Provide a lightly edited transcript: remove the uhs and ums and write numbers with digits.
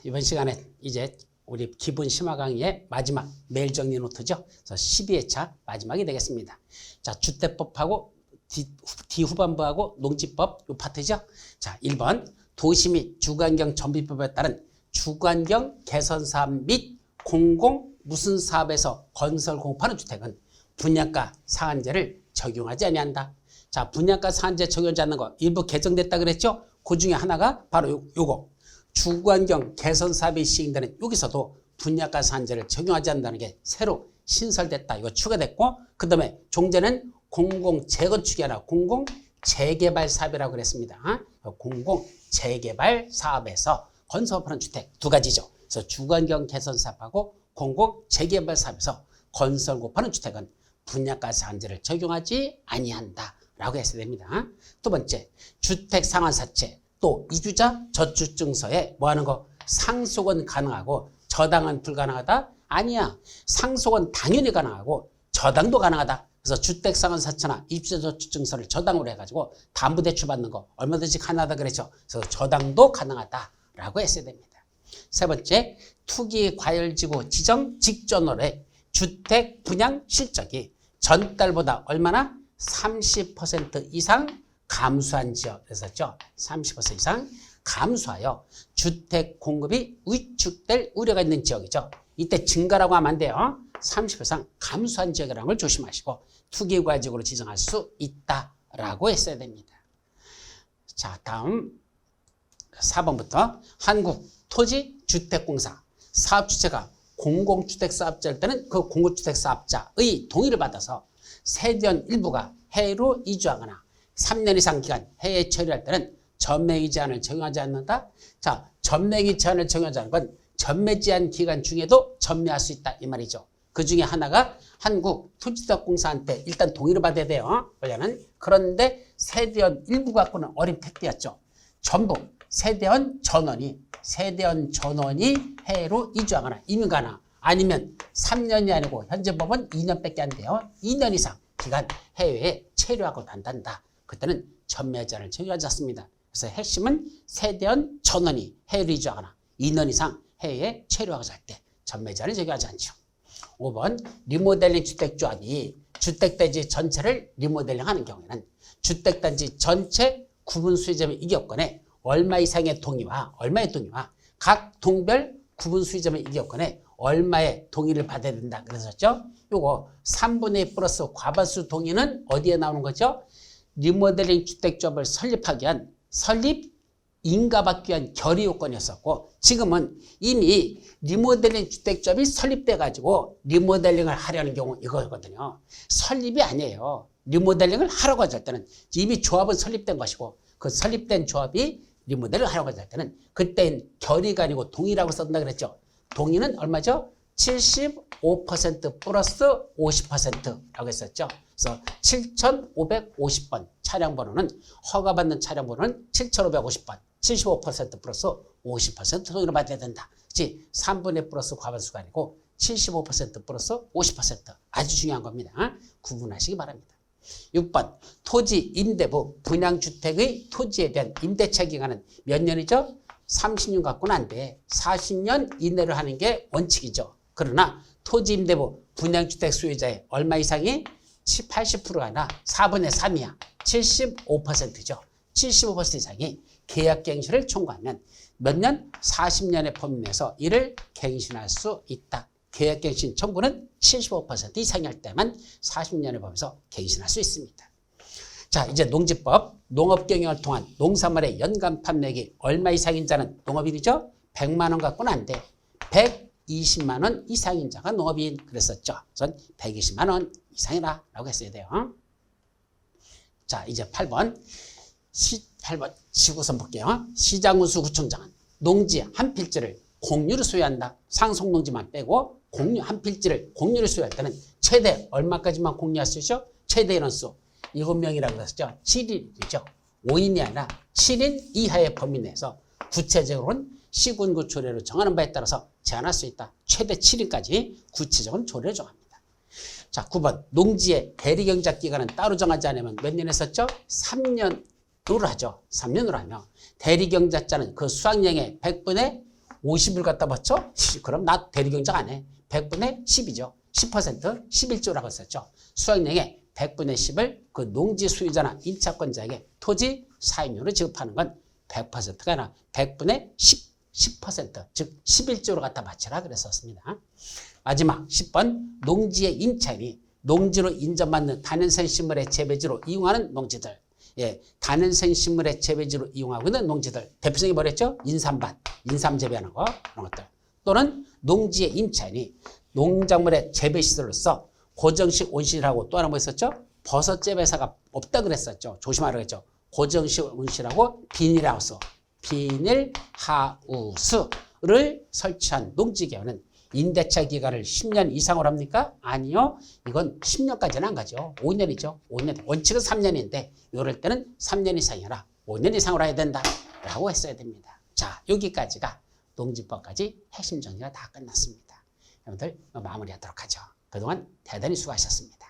이번 시간에 이제 우리 기본 심화 강의의 마지막 매일 정리 노트죠. 그래서 12회차 마지막이 되겠습니다. 자, 주택법하고 뒤후반부하고 농지법 요 파트죠. 자, 1번 도시 및 주거환경 정비법에 따른 주거환경 개선 사업 및 공공 무슨 사업에서 건설 공급하는 주택은 분양가 상한제를 적용하지 아니한다. 자, 분양가 상한제 적용하지 않는 거 일부 개정됐다 그랬죠. 그 중에 하나가 바로 요거 주거환경 개선 사업이 시행되는 여기서도 분양가 상한제를 적용하지 않는다는 게 새로 신설됐다. 이거 추가됐고, 그 다음에 종전에는 공공재건축이 아니라 공공재개발 사업이라고 그랬습니다. 공공재개발 사업에서 건설하는 주택 두 가지죠. 그래서 주거환경 개선 사업하고 공공재개발 사업에서 건설 공급하는 주택은 분양가 상한제를 적용하지 아니한다라고 했어야 됩니다. 두 번째, 주택 상환사채 또 이주자 저축증서에 뭐 하는 거? 상속은 가능하고 저당은 불가능하다? 아니야. 상속은 당연히 가능하고 저당도 가능하다. 그래서 주택 상환사채나 이주자 저축증서를 저당으로 해가지고 담보대출 받는 거 얼마든지 가능하다 그랬죠. 그래서 저당도 가능하다라고 했어야 됩니다. 세 번째, 투기 과열지구 지정 직전월에 주택 분양 실적이 전달보다 얼마나? 30% 이상 감소한 지역이었죠. 30% 이상 감소하여 주택 공급이 위축될 우려가 있는 지역이죠. 이때 증가라고 하면 안 돼요. 30% 이상 감소한 지역이라는 걸 조심하시고 투기과지구로 지정할 수 있다라고 했어야 됩니다. 자, 다음 4번부터 한국토지주택공사 사업주체가 공공주택사업자일 때는 그 공공주택사업자의 동의를 받아서 세대원 일부가 해외로 이주하거나 3년 이상 기간 해외 처리할 때는 전매기 제한을 적용하지 않는다. 자, 전매기 제한을 적용하지 않는 건 전매 제한 기간 중에도 전매할 수 있다 이 말이죠. 그 중에 하나가 한국토지주택공사한테 일단 동의를 받아야 돼요. 원래는. 그런데 세대원 일부 갖고는 어린 택배였죠. 전부 세대원 전원이 해외로 이주하거나 이민 가나 아니면 3년이 아니고 현재 법은 2년밖에 안 돼요. 2년 이상 기간 해외에 체류하고 난단다. 그때는 전매 제한을 적용하지 않습니다. 그래서 핵심은 세대원 전원이 해외로 이주하거나 2년 이상 해외에 체류하고 살 때 전매 제한을 적용하지 않죠. 5번 리모델링 주택조합이 주택단지 전체를 리모델링하는 경우에는 주택단지 전체 구분 수익점의 이격권에 얼마 이상의 동의와 각 동별 구분 수익점의 이격권에 얼마의 동의를 받아야 된다 그랬었죠. 요거 3분의 2 플러스 과반수 동의는 어디에 나오는 거죠? 리모델링 주택조합을 설립하기 위한 인가받기 위한 결의 요건이었었고, 지금은 이미 리모델링 주택조합이 설립돼 가지고 리모델링을 하려는 경우 이거거든요. 설립이 아니에요. 리모델링을 하라고 할 때는 이미 조합은 설립된 것이고, 그 설립된 조합이 리모델링을 하라고 할 때는 그때는 결의가 아니고 동의라고 썼다 그랬죠. 동의는 얼마죠? 75% 플러스 50%라고 했었죠. 그래서 7,550번 차량번호는 허가받는 차량번호는 7,550번 75% 플러스 50% 동의를 받아야 된다. 그렇지? 3분의 플러스 과반수가 아니고 75% 플러스 50% 아주 중요한 겁니다. 구분하시기 바랍니다. 6번 토지 임대부 분양주택의 토지에 대한 임대차 기간은 몇 년이죠? 30년 갖고는 안 돼. 40년 이내로 하는 게 원칙이죠. 그러나 토지 임대부 분양주택 소유자의 얼마 이상이 80%가 아니라 4분의 3이야. 75%죠. 75% 이상이 계약갱신을 청구하면 몇 년? 40년의 범위 내에서 이를 갱신할 수 있다. 계약갱신 청구는 75% 이상이 할 때만 40년의 범위에서 갱신할 수 있습니다. 자, 이제 농지법, 농업경영을 통한 농산물의 연간 판매액이 얼마 이상인 자는 농업인이죠? 100만 원 갖고는 안 돼. 120만 원 이상인 자가 농업인 그랬었죠. 우선 120만 원 이상이라 라고 했어야 돼요. 자, 이제 8번. 8번 지구선 볼게요. 시장운수구청장은 농지 한 필지를 공유로 소유한다. 상속농지만 빼고 한 필지를 공유로 소유할 때는 최대 얼마까지만 공유할 수 있죠? 최대 인원수 7명이라고 했었죠. 7인이죠. 5인이 아니라 7인 이하의 범위 내에서 구체적으로는 시군구 조례로 정하는 바에 따라서 제한할 수 있다. 최대 7인까지 구체적인 조례를 정합니다. 자, 9번 농지의 대리경작 기간은 따로 정하지 않으면 몇 년 했었죠? 3년으로 하죠. 3년으로 하며 대리경작자는 그 수확량의 100분의 50을 갖다 받쳐? 그럼 나 대리경작 안 해. 100분의 10이죠. 10% 11조라고 했었죠. 수확량의 100분의 10을 그 농지 소유자나 임차권자에게 토지 사용료로 지급하는 건 100%가 아니라 100분의 10%, 즉 11조로 갖다 바치라 그랬었습니다. 마지막 10번 농지의 임차인이 농지로 인정받는 다년생식물의 재배지로 이용하는 농지들. 예, 다년생식물의 재배지로 이용하고 있는 농지들. 대표적인 뭐랬죠? 인삼밭, 인삼 재배하는 거, 그런 것들. 또는 농지의 임차인이 농작물의 재배시설로서 고정식 온실하고 또 하나 뭐 있었죠? 버섯 재배사가 없다 그랬었죠. 조심하라고 했죠. 고정식 온실하고 비닐하우스, 비닐하우스를 설치한 농지개화는 임대차 기간을 10년 이상으로 합니까? 아니요. 이건 10년까지는 안 가죠. 5년이죠. 5년. 원칙은 3년인데 이럴 때는 3년 이상이라 5년 이상으로 해야 된다라고 했어야 됩니다. 자, 여기까지가 농지법까지 핵심 정리가 다 끝났습니다. 여러분들 마무리하도록 하죠. 그동안 대단히 수고하셨습니다.